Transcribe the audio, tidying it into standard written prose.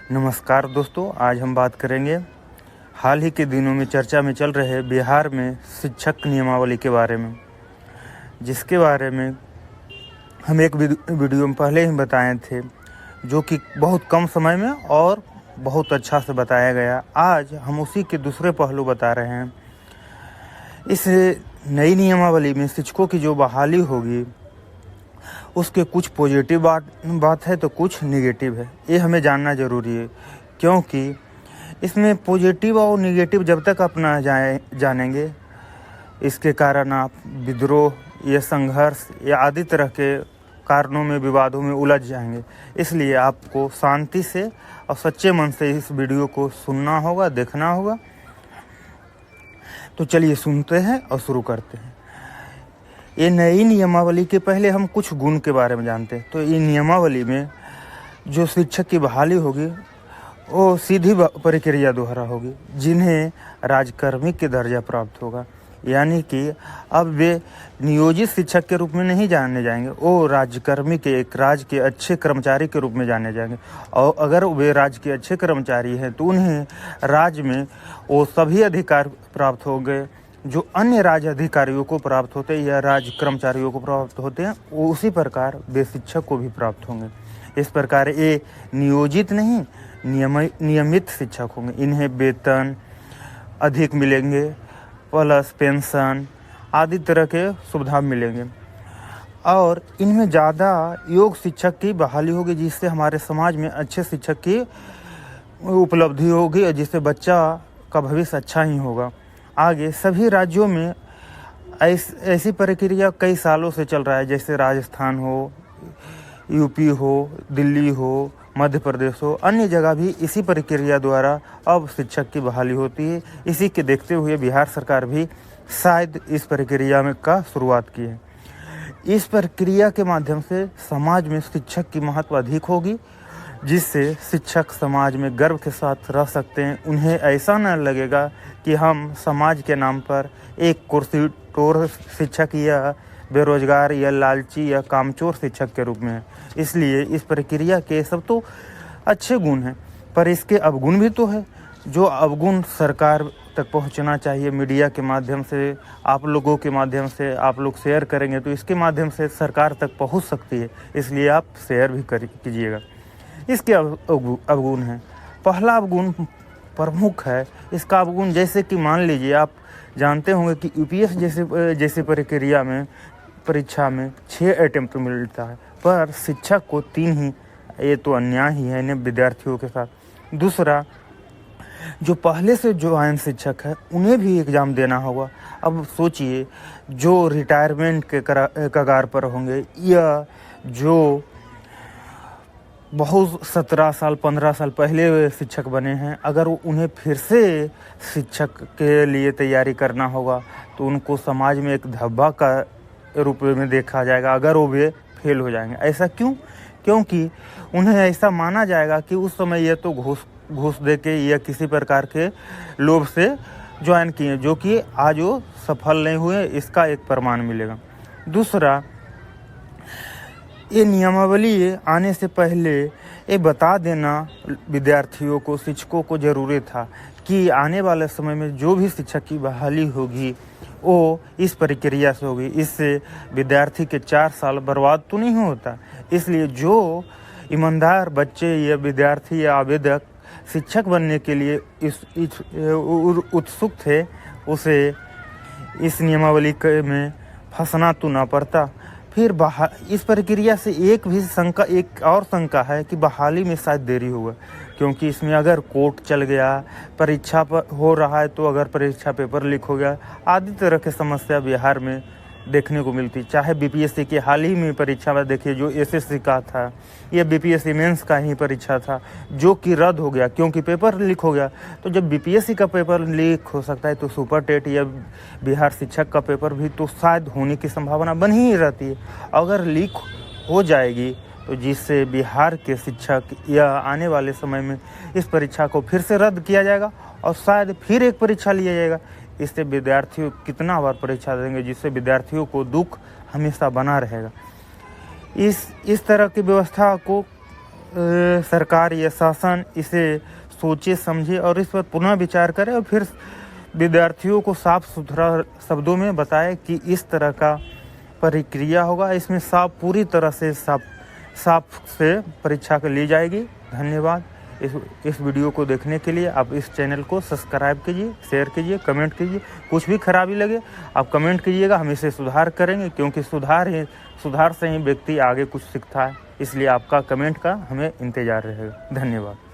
नमस्कार दोस्तों, आज हम बात करेंगे हाल ही के दिनों में चर्चा में चल रहे बिहार में शिक्षक नियमावली के बारे में, जिसके बारे में हम एक वीडियो में पहले ही बताए थे, जो कि बहुत कम समय में और बहुत अच्छा से बताया गया। आज हम उसी के दूसरे पहलू बता रहे हैं। इस नई नियमावली में शिक्षकों की जो बहाली होगी उसके कुछ पॉजिटिव बात है तो कुछ नेगेटिव है। ये हमें जानना ज़रूरी है, क्योंकि इसमें पॉजिटिव और नेगेटिव जब तक अपना जानेंगे, इसके कारण आप विद्रोह या संघर्ष या आदि तरह के कारणों में, विवादों में उलझ जाएंगे। इसलिए आपको शांति से और सच्चे मन से इस वीडियो को सुनना होगा, देखना होगा। तो चलिए सुनते हैं और शुरू करते हैं। ये नई नियमावली के पहले हम कुछ गुण के बारे में जानते हैं। तो ये नियमावली में जो शिक्षक की बहाली होगी वो सीधी प्रक्रिया द्वारा होगी, जिन्हें राजकर्मी के दर्जा प्राप्त होगा। यानी कि अब वे नियोजित शिक्षक के रूप में नहीं जाने जाएंगे, वो राजकर्मी के, एक राज्य के अच्छे कर्मचारी के रूप में जाने जाएंगे। और अगर वे राज्य के अच्छे कर्मचारी हैं तो उन्हें राज्य में वो सभी अधिकार प्राप्त होंगे जो अन्य राज्य अधिकारियों को प्राप्त होते हैं या राज्य कर्मचारियों को प्राप्त होते हैं। उसी प्रकार वे शिक्षक को भी प्राप्त होंगे। इस प्रकार ये नियोजित नहीं, नियमित शिक्षक होंगे। इन्हें वेतन अधिक मिलेंगे, प्लस पेंशन आदि तरह के सुविधा मिलेंगे। और इनमें ज़्यादा योग्य शिक्षक की बहाली होगी, जिससे हमारे समाज में अच्छे शिक्षक की उपलब्धि होगी और जिससे बच्चा का भविष्य अच्छा ही होगा। आगे सभी राज्यों में ऐसी प्रक्रिया कई सालों से चल रहा है, जैसे राजस्थान हो, यूपी हो, दिल्ली हो, मध्य प्रदेश हो, अन्य जगह भी इसी प्रक्रिया द्वारा अब शिक्षक की बहाली होती है। इसी के देखते हुए बिहार सरकार भी शायद इस प्रक्रिया में का शुरुआत की है। इस प्रक्रिया के माध्यम से समाज में शिक्षक की महत्व अधिक होगी, जिससे शिक्षक समाज में गर्व के साथ रह सकते हैं। उन्हें ऐसा न लगेगा कि हम समाज के नाम पर एक कुर्सी टोर शिक्षक या बेरोजगार या लालची या कामचोर शिक्षक के रूप में है। इसलिए इस प्रक्रिया के सब तो अच्छे गुण हैं, पर इसके अवगुण भी तो है, जो अवगुण सरकार तक पहुंचना चाहिए। मीडिया के माध्यम से, आप लोगों के माध्यम से, आप लोग शेयर करेंगे तो इसके माध्यम से सरकार तक पहुंच सकती है। इसलिए आप शेयर भी कीजिएगा। इसके अवगुण हैं। पहला अवगुण प्रमुख है। इसका अवगुण जैसे कि मान लीजिए, आप जानते होंगे कि यूपीएस जैसे प्रक्रिया में, परीक्षा में 6 अटेम्प्ट मिलता है, पर शिक्षक को 3 ही। ये तो अन्याय ही है इन्हें विद्यार्थियों के साथ। दूसरा, जो पहले से जो आयन शिक्षक है उन्हें भी एग्ज़ाम देना होगा। अब सोचिए, जो रिटायरमेंट के कगार पर होंगे या जो बहुत 17 साल 15 साल पहले शिक्षक बने हैं, अगर उन्हें फिर से शिक्षक के लिए तैयारी करना होगा तो उनको समाज में एक धब्बा का रूप में देखा जाएगा अगर वे फेल हो जाएंगे। ऐसा क्यों? क्योंकि उन्हें ऐसा माना जाएगा कि उस समय ये तो घूस दे के या किसी प्रकार के लोभ से ज्वाइन किए, जो कि आज वो सफल नहीं हुए, इसका एक प्रमाण मिलेगा। दूसरा, ये नियमावली आने से पहले ये बता देना विद्यार्थियों को, शिक्षकों को ज़रूरी था कि आने वाले समय में जो भी शिक्षक की बहाली होगी वो इस प्रक्रिया से होगी। इससे विद्यार्थी के 4 साल बर्बाद तो नहीं होता। इसलिए जो ईमानदार बच्चे या विद्यार्थी या आवेदक शिक्षक बनने के लिए उत्सुक थे, उसे इस नियमावली में फंसना तो ना पड़ता। फिर इस प्रक्रिया से एक और शंका है कि बहाली में शायद देरी होगा, क्योंकि इसमें अगर कोर्ट चल गया, परीक्षा पर हो रहा है तो अगर परीक्षा पेपर लीक हो गया, आदि तरह की समस्या बिहार में देखने को मिलती। चाहे बीपीएससी की हाल ही में परीक्षा में देखिए, जो एसएससी का था, यह बीपीएससी मेंस का ही परीक्षा था, जो कि रद्द हो गया क्योंकि पेपर लीक हो गया। तो जब बीपीएससी का पेपर लीक हो सकता है तो सुपर टेट या बिहार शिक्षक का पेपर भी तो शायद होने की संभावना बन ही रहती है। अगर लीक हो जाएगी तो जिससे बिहार के शिक्षक या आने वाले समय में इस परीक्षा को फिर से रद्द किया जाएगा और शायद फिर एक परीक्षा लिया जाएगा। इससे विद्यार्थियों कितना बार परीक्षा देंगे, जिससे विद्यार्थियों को दुख हमेशा बना रहेगा। इस तरह की व्यवस्था को सरकार या शासन इसे सोचे समझे और इस पर पुनः विचार करे और फिर विद्यार्थियों को साफ सुथरा शब्दों में बताए कि इस तरह का प्रक्रिया होगा। इसमें पूरी तरह से साफ से परीक्षा ली जाएगी। धन्यवाद। इस वीडियो को देखने के लिए आप इस चैनल को सब्सक्राइब कीजिए, शेयर कीजिए, कमेंट कीजिए। कुछ भी खराबी लगे आप कमेंट कीजिएगा, हम इसे सुधार करेंगे, क्योंकि सुधार से ही व्यक्ति आगे कुछ सीखता है। इसलिए आपका कमेंट का हमें इंतज़ार रहेगा। धन्यवाद।